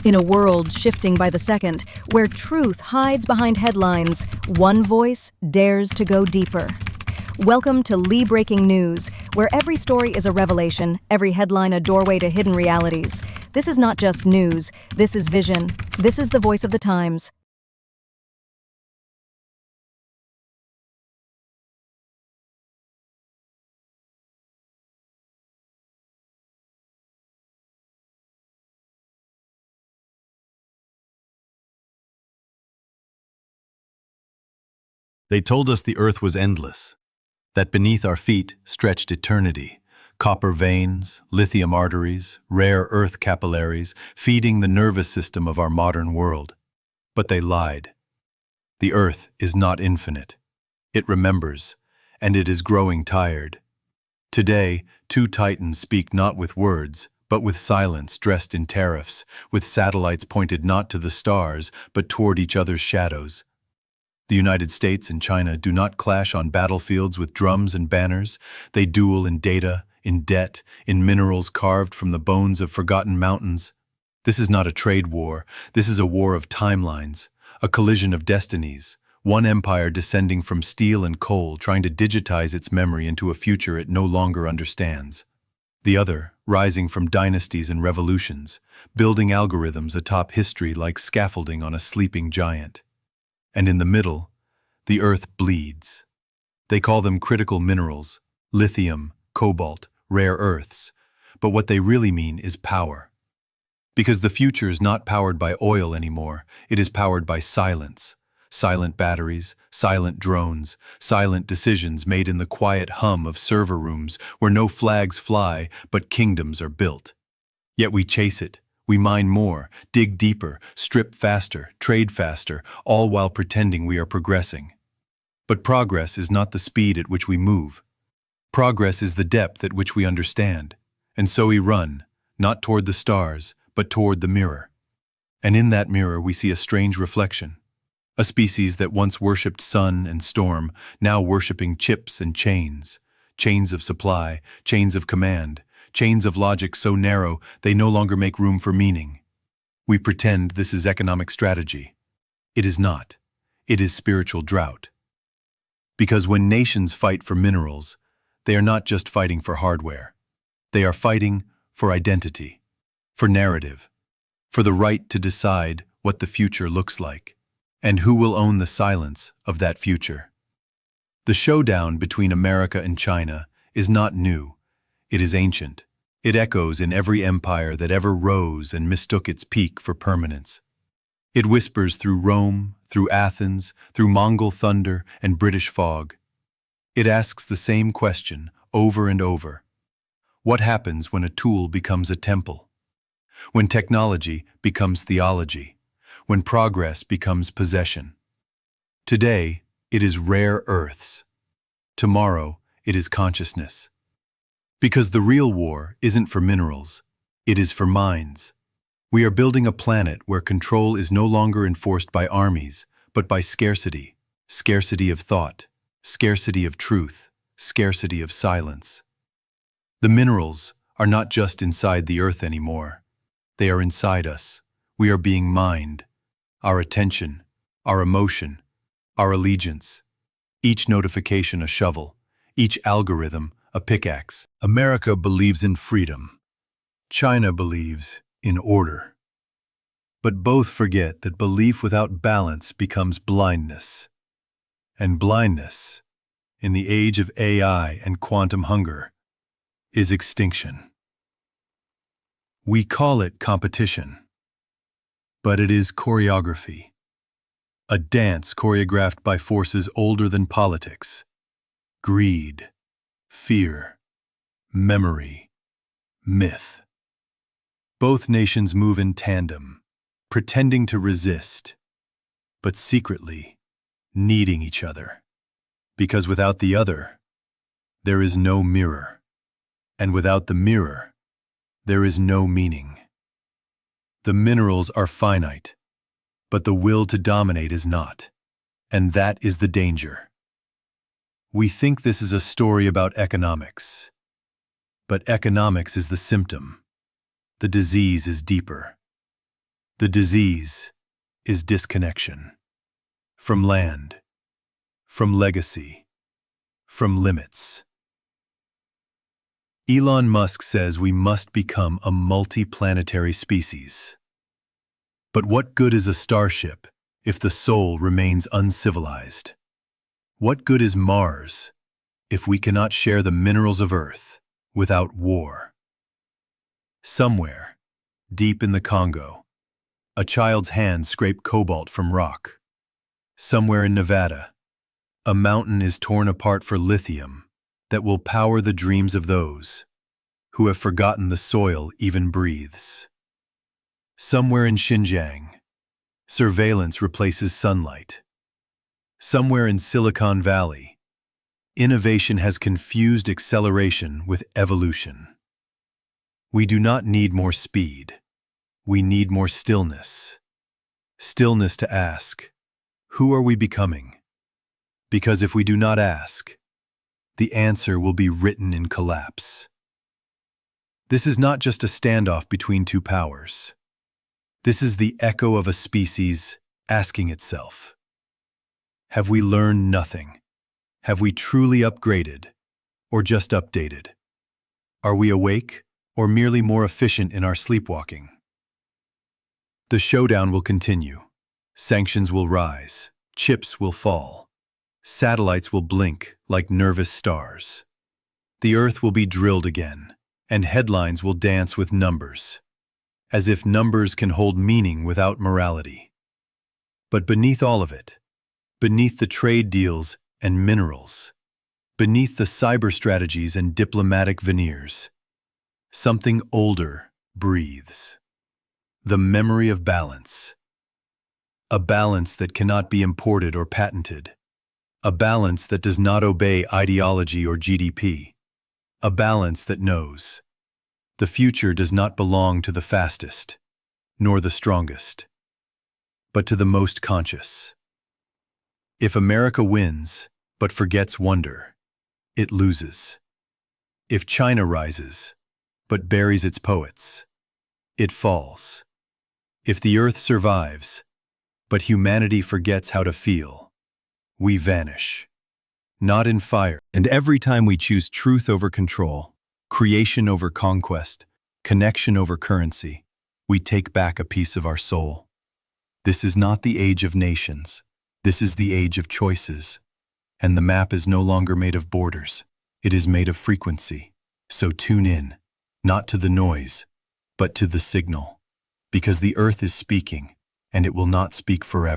In a world shifting by the second, where truth hides behind headlines, one voice dares to go deeper. Welcome to Lee Breaking News, where every story is a revelation, every headline a doorway to hidden realities. This is not just news, this is vision. This is the voice of the times. They told us the earth was endless, that beneath our feet stretched eternity, copper veins, lithium arteries, rare earth capillaries, feeding the nervous system of our modern world. But they lied. The earth is not infinite. It remembers, and it is growing tired. Today, two titans speak not with words, but with silence dressed in tariffs, with satellites pointed not to the stars, but toward each other's shadows. The United States and China do not clash on battlefields with drums and banners. They duel in data, in debt, in minerals carved from the bones of forgotten mountains. This is not a trade war. This is a war of timelines, a collision of destinies. One empire descending from steel and coal, trying to digitize its memory into a future it no longer understands. The other, rising from dynasties and revolutions, building algorithms atop history like scaffolding on a sleeping giant. And in the middle, the earth bleeds. They call them critical minerals, lithium, cobalt, rare earths, but what they really mean is power. Because the future is not powered by oil anymore, it is powered by silence. Silent batteries, silent drones, silent decisions made in the quiet hum of server rooms where no flags fly but kingdoms are built. Yet we chase it. We mine more, dig deeper, strip faster, trade faster, all while pretending we are progressing. But progress is not the speed at which we move. Progress is the depth at which we understand. And so we run, not toward the stars, but toward the mirror. And in that mirror we see a strange reflection. A species that once worshipped sun and storm, now worshipping chips and chains. Chains of supply, chains of command. Chains of logic so narrow they no longer make room for meaning. We pretend this is economic strategy. It is not. It is spiritual drought. Because when nations fight for minerals, they are not just fighting for hardware. They are fighting for identity, for narrative, for the right to decide what the future looks like, and who will own the silence of that future. The showdown between America and China is not new. It is ancient. It echoes in every empire that ever rose and mistook its peak for permanence. It whispers through Rome, through Athens, through Mongol thunder and British fog. It asks the same question over and over. What happens when a tool becomes a temple? When technology becomes theology? When progress becomes possession? Today, it is rare earths. Tomorrow, it is consciousness. Because the real war isn't for minerals, it is for minds. We are building a planet where control is no longer enforced by armies, but by scarcity. Scarcity of thought, scarcity of truth, scarcity of silence. The minerals are not just inside the earth anymore. They are inside us. We are being mined. Our attention, our emotion, our allegiance. Each notification a shovel, each algorithm a pickaxe. America believes in freedom. China believes in order. But both forget that belief without balance becomes blindness. And blindness, in the age of AI and quantum hunger, is extinction. We call it competition, but it is choreography. A dance choreographed by forces older than politics. Greed, fear, memory, myth. Both nations move in tandem, pretending to resist, but secretly needing each other. Because without the other, there is no mirror. And without the mirror, there is no meaning. The minerals are finite, but the will to dominate is not. And that is the danger. We think this is a story about economics, but economics is the symptom. The disease is deeper. The disease is disconnection. From land, from legacy, from limits. Elon Musk says we must become a multi-planetary species. But what good is a starship if the soul remains uncivilized? What good is Mars if we cannot share the minerals of Earth without war? Somewhere, deep in the Congo, a child's hands scrape cobalt from rock. Somewhere in Nevada, a mountain is torn apart for lithium that will power the dreams of those who have forgotten the soil even breathes. Somewhere in Xinjiang, surveillance replaces sunlight. Somewhere in Silicon Valley, innovation has confused acceleration with evolution. We do not need more speed. We need more stillness. Stillness to ask, who are we becoming? Because if we do not ask, the answer will be written in collapse. This is not just a standoff between two powers. This is the echo of a species asking itself, have we learned nothing? Have we truly upgraded, or just updated? Are we awake, or merely more efficient in our sleepwalking? The showdown will continue. Sanctions will rise. Chips will fall. Satellites will blink like nervous stars. The Earth will be drilled again, and headlines will dance with numbers, as if numbers can hold meaning without morality. But beneath all of it, beneath the trade deals and minerals, beneath the cyber strategies and diplomatic veneers, something older breathes. The memory of balance. A balance that cannot be imported or patented. A balance that does not obey ideology or GDP. A balance that knows the future does not belong to the fastest, nor the strongest, but to the most conscious. If America wins, but forgets wonder, it loses. If China rises, but buries its poets, it falls. If the Earth survives, but humanity forgets how to feel, we vanish. Not in fire. And every time we choose truth over control, creation over conquest, connection over currency, we take back a piece of our soul. This is not the age of nations. This is the age of choices. And the map is no longer made of borders. It is made of frequency. So tune in, not to the noise, but to the signal. Because the Earth is speaking, and it will not speak forever.